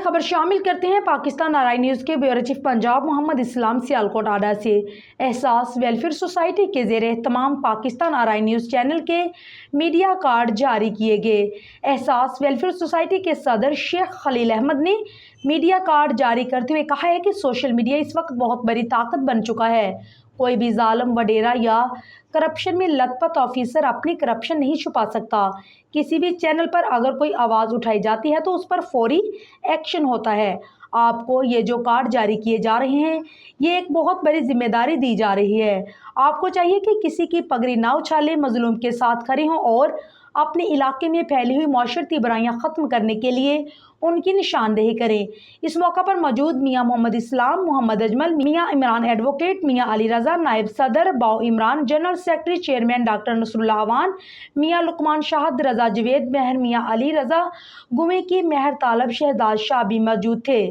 खबर शामिल करते हैं पाकिस्तान आरआई न्यूज़ के ब्यूरो चीफ पंजाब मोहम्मद इस्लाम सियालकोट आडा से। एहसास वेलफेयर सोसाइटी के ज़ेरे तमाम पाकिस्तान आरआई न्यूज़ चैनल के मीडिया कार्ड जारी किए गए। एहसास वेलफेयर सोसाइटी के सदर शेख खलील अहमद ने मीडिया कार्ड जारी करते हुए कहा है कि सोशल मीडिया इस वक्त बहुत बड़ी ताकत बन चुका है। कोई भी जालिम वडेरा या करप्शन में लथपथ ऑफिसर अपनी करप्शन नहीं छुपा सकता। किसी भी चैनल पर अगर कोई आवाज़ उठाई जाती है तो उस पर फौरी एक्शन होता है। आपको ये जो कार्ड जारी किए जा रहे हैं, ये एक बहुत बड़ी जिम्मेदारी दी जा रही है। आपको चाहिए कि किसी की पगड़ी ना उछालें, मजलूम के साथ खड़े हों और अपने इलाके में फैली हुई माशरती बुराइयां ख़त्म करने के लिए उनकी निशानदेही करें। इस मौका पर मौजूद मियाँ मोहम्मद इस्लाम, मोहम्मद अजमल, मियाँ इमरान एडवोकेट, मियाँ अली रज़ा नायब सदर, Bao Imran general secretary, chairman doctor Nasrullah Awan, Mian Luqman Shahid, रज़ा जवेद महर, मियाँ अली रज़ा गुमे की महर तालब, शहजाद शाह भी मौजूद थे।